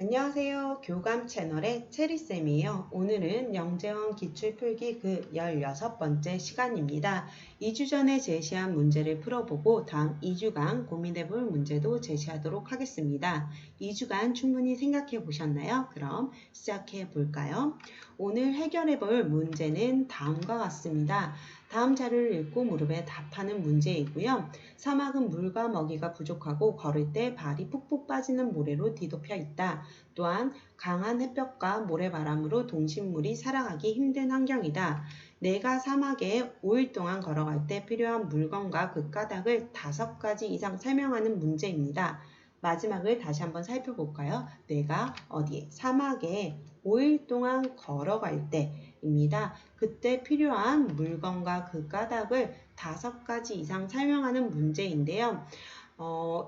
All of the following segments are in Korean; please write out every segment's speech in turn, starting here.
안녕하세요. 교감 채널의 체리쌤이에요. 오늘은 영재원 기출풀기 그 16번째 시간입니다. 2주 전에 제시한 문제를 풀어보고 다음 2주간 고민해볼 문제도 제시하도록 하겠습니다. 2주간 충분히 생각해 보셨나요? 그럼 시작해 볼까요? 오늘 해결해볼 문제는 다음과 같습니다. 다음 자료를 읽고 무릎에 답하는 문제이고요. 사막은 물과 먹이가 부족하고 걸을 때 발이 푹푹 빠지는 모래로 뒤덮여 있다. 또한 강한 햇볕과 모래바람으로 동식물이 살아가기 힘든 환경이다. 내가 사막에 5일 동안 걸어갈 때 필요한 물건과 그 까닭을 5가지 이상 설명하는 문제입니다. 마지막을 다시 한번 살펴볼까요? 내가 어디에? 사막에 5일 동안 걸어갈 때입니다. 그때 필요한 물건과 그 까닭을 5가지 이상 설명하는 문제인데요.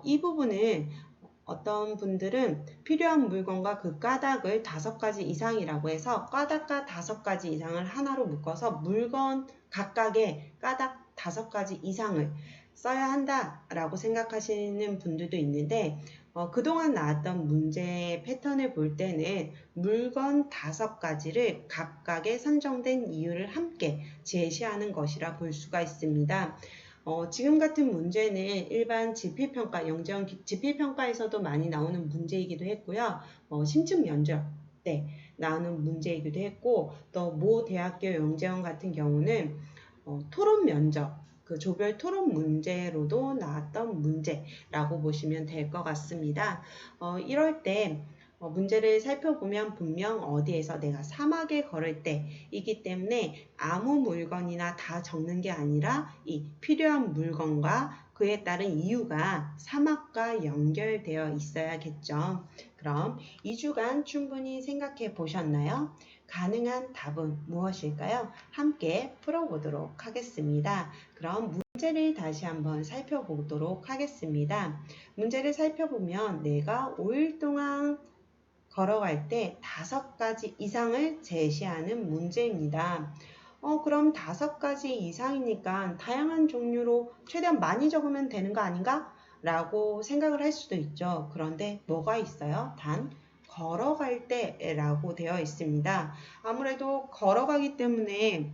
이 부분은 어떤 분들은 필요한 물건과 그 까닭을 5가지 이상이라고 해서 까닭과 5가지 이상을 하나로 묶어서 물건 각각의 까닭 5가지 이상을 써야 한다라고 생각하시는 분들도 있는데 그동안 나왔던 문제 패턴을 볼 때는 물건 5가지를 각각의 선정된 이유를 함께 제시하는 것이라 볼 수가 있습니다. 지금 같은 문제는 일반 지필평가, 영재원 지필평가에서도 많이 나오는 문제이기도 했고요. 심층 면접 때 나오는 문제이기도 했고, 또 모 대학교 영재원 같은 경우는 토론 면접, 그 조별 토론 문제로도 나왔던 문제라고 보시면 될 것 같습니다. 이럴 때 문제를 살펴보면 분명 어디에서 내가 사막에 걸을 때이기 때문에 아무 물건이나 다 적는 게 아니라 이 필요한 물건과 그에 따른 이유가 사막과 연결되어 있어야겠죠. 그럼 2주간 충분히 생각해 보셨나요? 가능한 답은 무엇일까요? 함께 풀어보도록 하겠습니다. 그럼 문제를 다시 한번 살펴보도록 하겠습니다. 문제를 살펴보면 내가 5일 동안 걸어갈 때 5가지 이상을 제시하는 문제입니다. 그럼 5가지 이상이니까 다양한 종류로 최대한 많이 적으면 되는 거 아닌가? 라고 생각을 할 수도 있죠. 그런데 뭐가 있어요? 단 걸어갈 때라고 되어 있습니다. 아무래도 걸어가기 때문에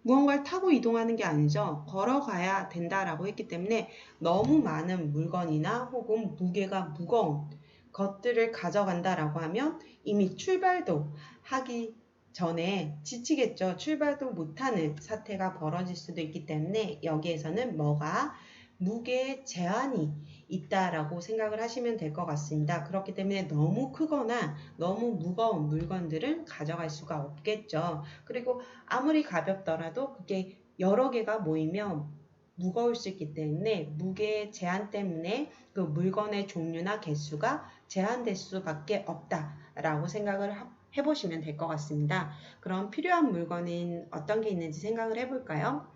무언가를 타고 이동하는 게 아니죠. 걸어가야 된다라고 했기 때문에 너무 많은 물건이나 혹은 무게가 무거운 것들을 가져간다라고 하면 이미 출발도 하기 전에 지치겠죠. 출발도 못하는 사태가 벌어질 수도 있기 때문에 여기에서는 뭐가 무게에 제한이 있다라고 생각을 하시면 될 것 같습니다. 그렇기 때문에 너무 크거나 너무 무거운 물건들은 가져갈 수가 없겠죠. 그리고 아무리 가볍더라도 그게 여러 개가 모이면 무거울 수 있기 때문에 무게 제한 때문에 그 물건의 종류나 개수가 제한될 수밖에 없다라고 생각을 해보시면 될 것 같습니다. 그럼 필요한 물건은 어떤 게 있는지 생각을 해볼까요?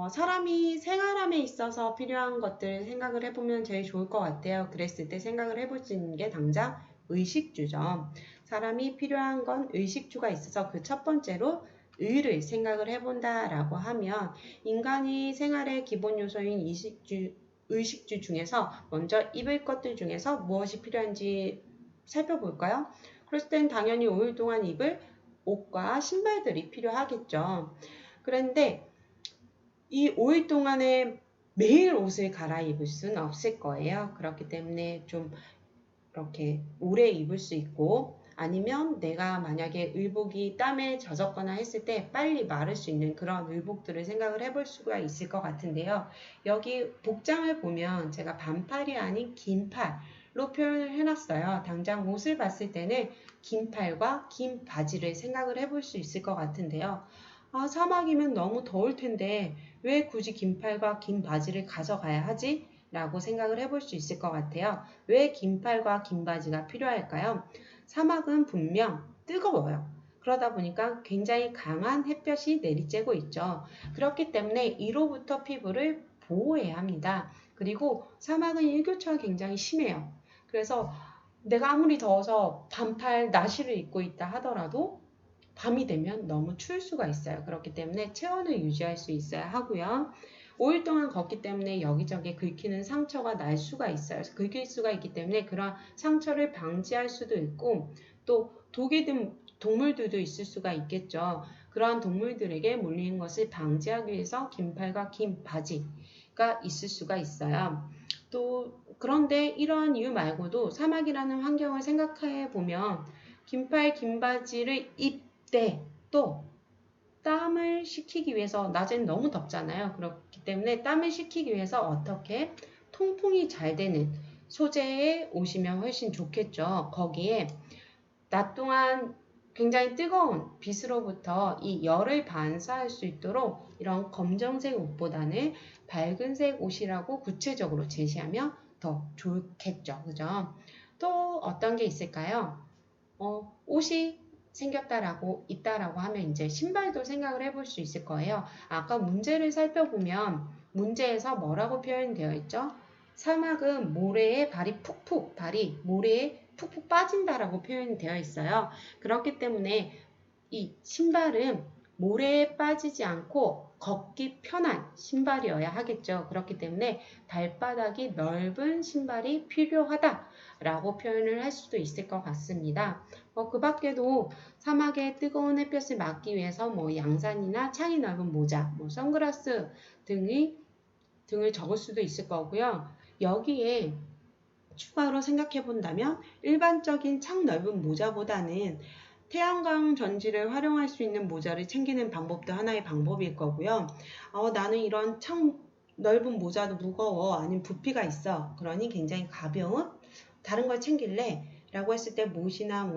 사람이 생활함에 있어서 필요한 것들 생각을 해보면 제일 좋을 것 같아요. 그랬을 때 생각을 해볼 수 있는 게 당장 의식주죠. 사람이 필요한 건 의식주가 있어서 그 첫 번째로 의를 생각을 해본다라고 하면 인간이 생활의 기본 요소인 의식주 중에서 먼저 입을 것들 중에서 무엇이 필요한지 살펴볼까요? 그랬을 땐 당연히 5일 동안 입을 옷과 신발들이 필요하겠죠. 그런데 이 5일 동안에 매일 옷을 갈아입을 수는 없을 거예요. 그렇기 때문에 좀 이렇게 오래 입을 수 있고 아니면 내가 만약에 의복이 땀에 젖었거나 했을 때 빨리 마를 수 있는 그런 의복들을 생각을 해볼 수가 있을 것 같은데요. 여기 복장을 보면 제가 반팔이 아닌 긴팔로 표현을 해놨어요. 당장 옷을 봤을 때는 긴팔과 긴 바지를 생각을 해볼 수 있을 것 같은데요. 사막이면 너무 더울 텐데 왜 굳이 긴팔과 긴 바지를 가져가야 하지? 라고 생각을 해볼 수 있을 것 같아요. 왜 긴팔과 긴 바지가 필요할까요? 사막은 분명 뜨거워요. 그러다 보니까 굉장히 강한 햇볕이 내리쬐고 있죠. 그렇기 때문에 이로부터 피부를 보호해야 합니다. 그리고 사막은 일교차가 굉장히 심해요. 그래서 내가 아무리 더워서 반팔 나시를 입고 있다 하더라도 밤이 되면 너무 추울 수가 있어요. 그렇기 때문에 체온을 유지할 수 있어야 하고요. 5일 동안 걷기 때문에 여기저기 긁히는 상처가 날 수가 있어요. 긁힐 수가 있기 때문에 그런 상처를 방지할 수도 있고 또 독이 든 동물들도 있을 수가 있겠죠. 그러한 동물들에게 물리는 것을 방지하기 위해서 긴 팔과 긴 바지가 있을 수가 있어요. 또 그런데 이러한 이유 말고도 사막이라는 환경을 생각해 보면 긴팔 긴 바지를 입되 또 땀을 식히기 위해서 낮엔 너무 덥잖아요. 그렇기 때문에 땀을 식히기 위해서 어떻게 통풍이 잘 되는 소재의 옷이면 훨씬 좋겠죠. 거기에 낮 동안 굉장히 뜨거운 빛으로부터 이 열을 반사할 수 있도록 이런 검정색 옷보다는 밝은색 옷이라고 구체적으로 제시하면 더 좋겠죠. 그죠? 또 어떤 게 있을까요? 옷이 생겼다라고 있다라고 하면 이제 신발도 생각을 해볼 수 있을 거예요. 아까 문제를 살펴보면 문제에서 뭐라고 표현되어 있죠? 사막은 모래에 발이 모래에 푹푹 빠진다라고 표현되어 있어요. 그렇기 때문에 이 신발은 모래에 빠지지 않고 걷기 편한 신발이어야 하겠죠. 그렇기 때문에 발바닥이 넓은 신발이 필요하다라고 표현을 할 수도 있을 것 같습니다. 그 밖에도 사막의 뜨거운 햇볕을 막기 위해서 양산이나 창이 넓은 모자, 선글라스 등을 적을 수도 있을 거고요. 여기에 추가로 생각해 본다면 일반적인 창 넓은 모자보다는 태양광 전지를 활용할 수 있는 모자를 챙기는 방법도 하나의 방법일 거고요. 나는 이런 창 넓은 모자도 무거워, 아니면 부피가 있어. 그러니 굉장히 가벼운 다른 걸 챙길래? 라고 했을 때 못이나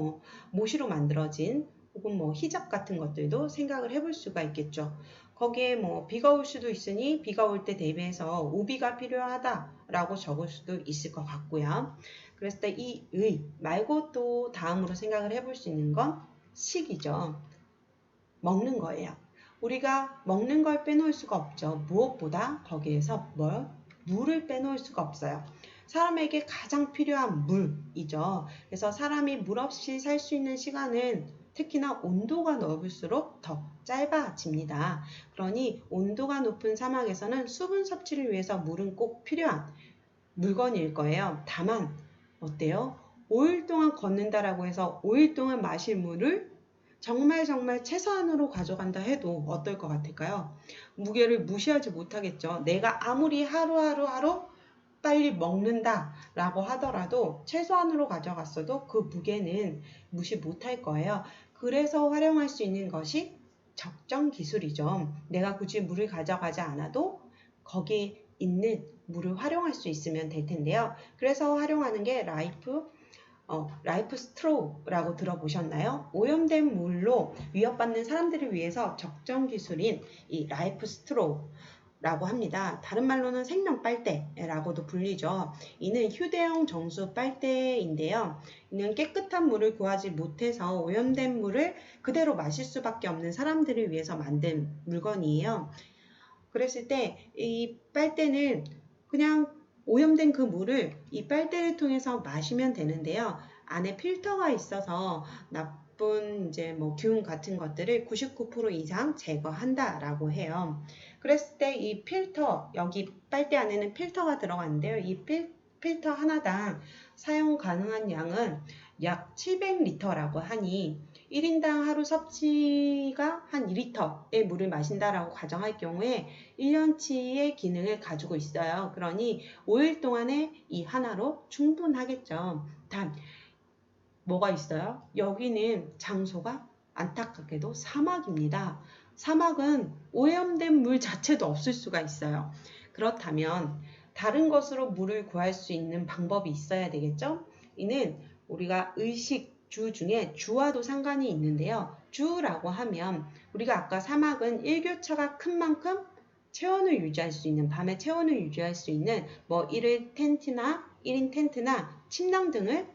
못으로 만들어진 혹은 히잡 같은 것들도 생각을 해볼 수가 있겠죠. 거기에 비가 올 수도 있으니 비가 올 때 대비해서 우비가 필요하다라고 적을 수도 있을 것 같고요. 그랬을 때 이 의 말고 또 다음으로 생각을 해볼 수 있는 건 식이죠. 먹는 거예요. 우리가 먹는 걸 빼놓을 수가 없죠. 무엇보다 거기에서 물을 빼놓을 수가 없어요. 사람에게 가장 필요한 물이죠. 그래서 사람이 물 없이 살 수 있는 시간은 특히나 온도가 높을수록 더 짧아집니다. 그러니 온도가 높은 사막에서는 수분 섭취를 위해서 물은 꼭 필요한 물건일 거예요. 다만 어때요? 5일 동안 걷는다라고 해서 5일 동안 마실 물을 정말 최소한으로 가져간다 해도 어떨 것 같을까요? 무게를 무시하지 못하겠죠. 내가 아무리 하루 빨리 먹는다라고 하더라도 최소한으로 가져갔어도 그 무게는 무시 못할 거예요. 그래서 활용할 수 있는 것이 적정 기술이죠. 내가 굳이 물을 가져가지 않아도 거기에 있는 물을 활용할 수 있으면 될 텐데요. 그래서 활용하는 게 라이프 스트로우라고 들어보셨나요? 오염된 물로 위협받는 사람들을 위해서 적정 기술인 이 라이프 스트로우라고 합니다. 다른 말로는 생명 빨대라고도 불리죠. 이는 휴대용 정수 빨대인데요. 이는 깨끗한 물을 구하지 못해서 오염된 물을 그대로 마실 수밖에 없는 사람들을 위해서 만든 물건이에요. 그랬을 때 이 빨대는 그냥 오염된 그 물을 이 빨대를 통해서 마시면 되는데요. 안에 필터가 있어서 나쁜 균 같은 것들을 99% 이상 제거한다라고 해요. 그랬을 때 이 필터, 여기 빨대 안에는 필터가 들어가는데요. 이 필터 하나당 사용 가능한 양은 약 700리터라고 하니 1인당 하루 섭취가 한 2리터의 물을 마신다라고 가정할 경우에 1년치의 기능을 가지고 있어요. 그러니 5일 동안에 이 하나로 충분하겠죠. 단, 뭐가 있어요? 여기는 장소가 안타깝게도 사막입니다. 사막은 오염된 물 자체도 없을 수가 있어요. 그렇다면 다른 것으로 물을 구할 수 있는 방법이 있어야 되겠죠? 이는 우리가 주 중에 주와도 상관이 있는데요. 주라고 하면 우리가 아까 사막은 일교차가 큰 만큼 체온을 유지할 수 있는, 밤에 체온을 유지할 수 있는 1인 텐트나 침낭 등을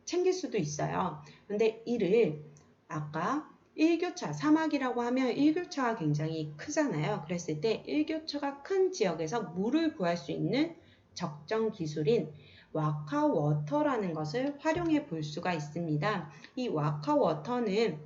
챙길 수도 있어요. 근데 이를 아까 일교차, 사막이라고 하면 일교차가 굉장히 크잖아요. 그랬을 때 일교차가 큰 지역에서 물을 구할 수 있는 적정 기술인 와카워터라는 것을 활용해 볼 수가 있습니다. 이 와카워터는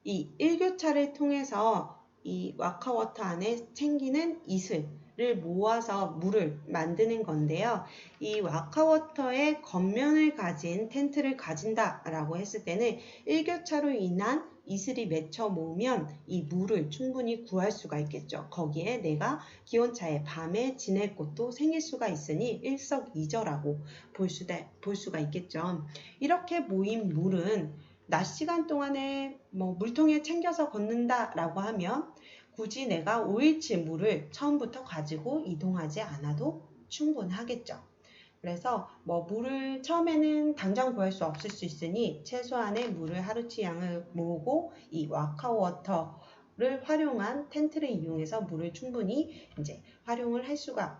이 일교차를 통해서 이 와카워터 안에 챙기는 이슬, 모아서 물을 만드는 건데요. 이 와카워터의 겉면을 가진 텐트를 가진다라고 했을 때는 일교차로 인한 이슬이 맺혀 모으면 이 물을 충분히 구할 수가 있겠죠. 거기에 내가 기온차에 밤에 지낼 곳도 생길 수가 있으니 일석이조라고 볼 수가 있겠죠. 이렇게 모인 물은 낮 시간 동안에 물통에 챙겨서 걷는다라고 하면 굳이 내가 5일치 물을 처음부터 가지고 이동하지 않아도 충분하겠죠. 그래서 물을 처음에는 당장 구할 수 없을 수 있으니 최소한의 물을 하루치 양을 모으고 이 와카워터를 활용한 텐트를 이용해서 물을 충분히 이제 활용을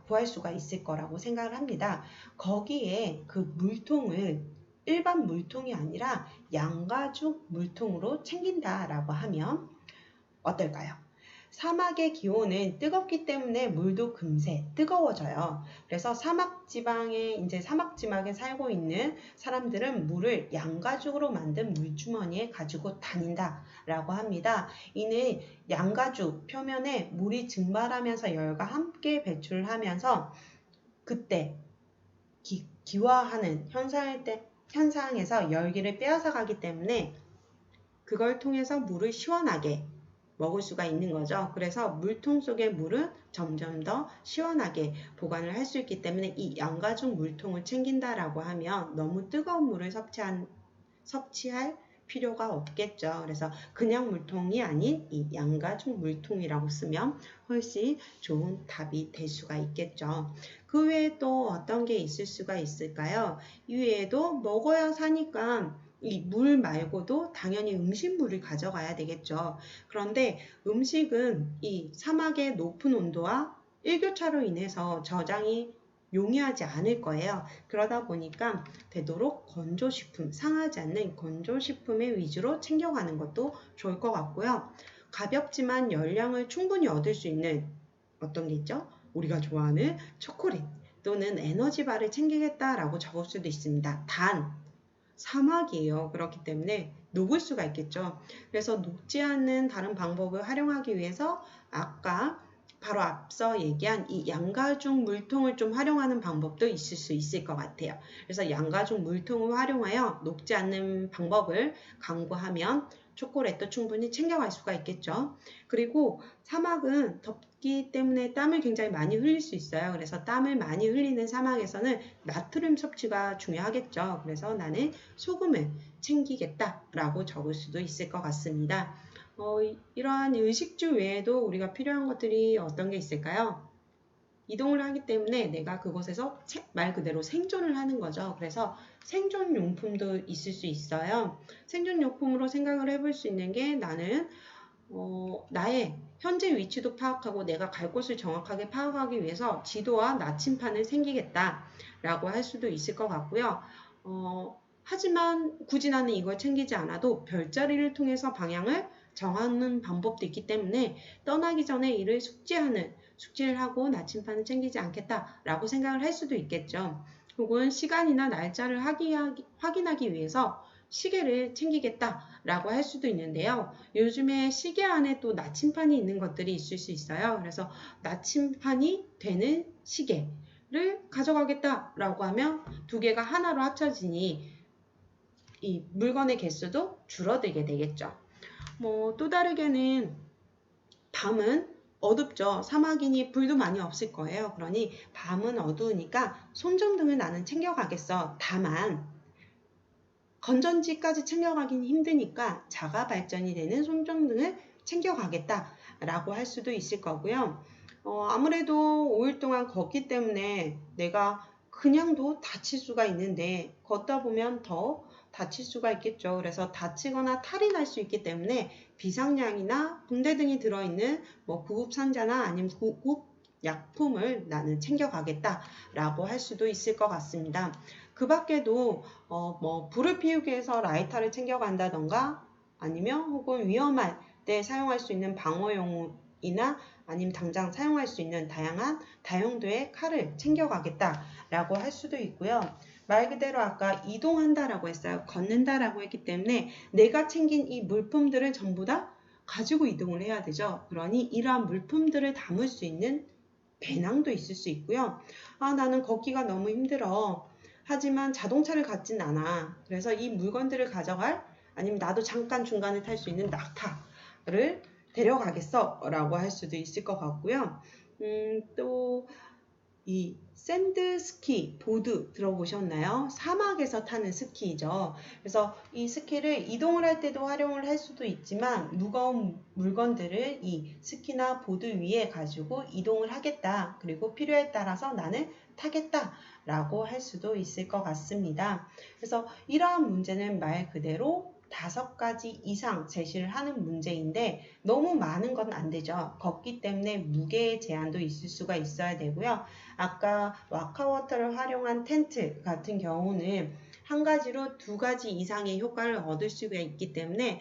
구할 수가 있을 거라고 생각을 합니다. 거기에 그 물통을 일반 물통이 아니라 양가죽 물통으로 챙긴다라고 하면 어떨까요? 사막의 기온은 뜨겁기 때문에 물도 금세 뜨거워져요. 그래서 사막 지방에 살고 있는 사람들은 물을 양가죽으로 만든 물주머니에 가지고 다닌다라고 합니다. 이는 양가죽 표면에 물이 증발하면서 열과 함께 배출을 하면서 그때 기화하는 현상에서 열기를 빼앗아 가기 때문에 그걸 통해서 물을 시원하게 먹을 수가 있는 거죠. 그래서 물통 속의 물은 점점 더 시원하게 보관을 할 수 있기 때문에 이 양가죽 물통을 챙긴다라고 하면 너무 뜨거운 물을 섭취할 필요가 없겠죠. 그래서 그냥 물통이 아닌 이 양가죽 물통이라고 쓰면 훨씬 좋은 답이 될 수가 있겠죠. 그 외에 또 어떤 게 있을 수가 있을까요? 이외에도 먹어야 사니까 이 물 말고도 당연히 음식물을 가져가야 되겠죠. 그런데 음식은 이 사막의 높은 온도와 일교차로 인해서 저장이 용이하지 않을 거예요. 그러다 보니까 되도록 건조식품, 상하지 않는 건조식품의 위주로 챙겨가는 것도 좋을 것 같고요. 가볍지만 열량을 충분히 얻을 수 있는 어떤 게 있죠? 우리가 좋아하는 초콜릿 또는 에너지바를 챙기겠다라고 적을 수도 있습니다. 단, 사막이에요. 그렇기 때문에 녹을 수가 있겠죠. 그래서 녹지 않는 다른 방법을 활용하기 위해서 아까 바로 앞서 얘기한 이 양가죽 물통을 좀 활용하는 방법도 있을 수 있을 것 같아요. 그래서 양가죽 물통을 활용하여 녹지 않는 방법을 강구하면 초콜릿도 충분히 챙겨갈 수가 있겠죠. 그리고 사막은 덥기 때문에 땀을 굉장히 많이 흘릴 수 있어요. 그래서 땀을 많이 흘리는 사막에서는 나트륨 섭취가 중요하겠죠. 그래서 나는 소금을 챙기겠다라고 적을 수도 있을 것 같습니다. 이러한 의식주 외에도 우리가 필요한 것들이 어떤 게 있을까요? 이동을 하기 때문에 내가 그곳에서 말 그대로 생존을 하는 거죠. 그래서 생존용품도 있을 수 있어요. 생존용품으로 생각을 해볼 수 있는 게 나는 나의 현재 위치도 파악하고 내가 갈 곳을 정확하게 파악하기 위해서 지도와 나침판을 챙기겠다라고 할 수도 있을 것 같고요. 하지만 굳이 나는 이걸 챙기지 않아도 별자리를 통해서 방향을 정하는 방법도 있기 때문에 떠나기 전에 이를 숙지를 하고 나침판을 챙기지 않겠다라고 생각을 할 수도 있겠죠. 혹은 시간이나 날짜를 확인하기 위해서 시계를 챙기겠다라고 할 수도 있는데요. 요즘에 시계 안에 또 나침판이 있는 것들이 있을 수 있어요. 그래서 나침판이 되는 시계를 가져가겠다라고 하면 두 개가 하나로 합쳐지니 이 물건의 개수도 줄어들게 되겠죠. 또 다르게는 밤은 어둡죠. 사막이니 불도 많이 없을 거예요. 그러니 밤은 어두우니까 손전등을 나는 챙겨가겠어. 다만 건전지까지 챙겨가긴 힘드니까 자가 발전이 되는 손전등을 챙겨가겠다라고 할 수도 있을 거고요. 아무래도 5일 동안 걷기 때문에 내가 그냥도 다칠 수가 있는데 걷다 보면 더 다칠 수가 있겠죠. 그래서 다치거나 탈이 날 수 있기 때문에 비상약이나 붕대 등이 들어있는 구급 상자나 아니면 구급 약품을 나는 챙겨가겠다라고 할 수도 있을 것 같습니다. 그 밖에도 불을 피우기 위해서 라이터를 챙겨간다던가 아니면 혹은 위험할 때 사용할 수 있는 방어용이나 아니면 당장 사용할 수 있는 다양한 다용도의 칼을 챙겨가겠다라고 할 수도 있고요. 말 그대로 아까 이동한다라고 했어요. 걷는다라고 했기 때문에 내가 챙긴 이 물품들을 전부 다 가지고 이동을 해야 되죠. 그러니 이러한 물품들을 담을 수 있는 배낭도 있을 수 있고요. 나는 걷기가 너무 힘들어. 하지만 자동차를 갖진 않아. 그래서 이 물건들을 가져갈 아니면 나도 잠깐 중간에 탈 수 있는 낙타를 데려가겠어 라고 할 수도 있을 것 같고요. 또 이 샌드 스키, 보드 들어보셨나요? 사막에서 타는 스키죠. 그래서 이 스키를 이동을 할 때도 활용을 할 수도 있지만 무거운 물건들을 이 스키나 보드 위에 가지고 이동을 하겠다. 그리고 필요에 따라서 나는 타겠다. 라고 할 수도 있을 것 같습니다. 그래서 이러한 문제는 말 그대로 5가지 이상 제시를 하는 문제인데 너무 많은 건 안 되죠. 걷기 때문에 무게의 제한도 있을 수가 있어야 되고요. 아까 와카워터를 활용한 텐트 같은 경우는 한 가지로 2가지 이상의 효과를 얻을 수가 있기 때문에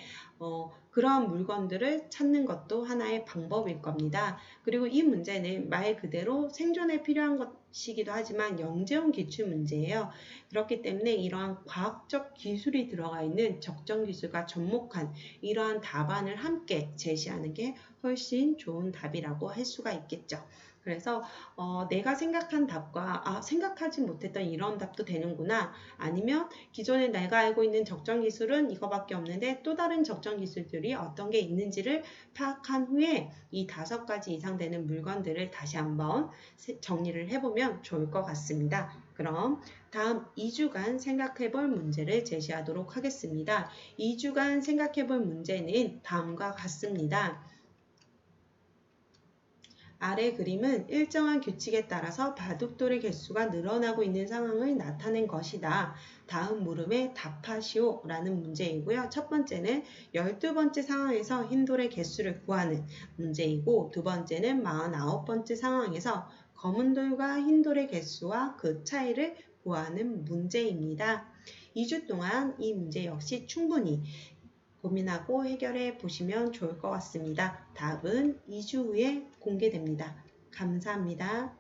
그러한 물건들을 찾는 것도 하나의 방법일 겁니다. 그리고 이 문제는 말 그대로 생존에 필요한 것이기도 하지만 영재원 기출 문제예요. 그렇기 때문에 이러한 과학적 기술이 들어가 있는 적정 기술과 접목한 이러한 답안을 함께 제시하는 게 훨씬 좋은 답이라고 할 수가 있겠죠. 그래서 내가 생각한 답과 생각하지 못했던 이런 답도 되는구나. 아니면 기존에 내가 알고 있는 적정 기술은 이거밖에 없는데 또 다른 적정 기술들이 어떤 게 있는지를 파악한 후에 이 5가지 이상 되는 물건들을 다시 한번 정리를 해보면 좋을 것 같습니다. 그럼 다음 2주간 생각해볼 문제를 제시하도록 하겠습니다. 2주간 생각해볼 문제는 다음과 같습니다. 아래 그림은 일정한 규칙에 따라서 바둑돌의 개수가 늘어나고 있는 상황을 나타낸 것이다. 다음 물음에 답하시오 라는 문제이고요. 첫 번째는 12번째 상황에서 흰돌의 개수를 구하는 문제이고 두 번째는 49번째 상황에서 검은 돌과 흰돌의 개수와 그 차이를 구하는 문제입니다. 2주 동안 이 문제 역시 충분히 고민하고 해결해 보시면 좋을 것 같습니다. 답은 2주 후에 공개됩니다. 감사합니다.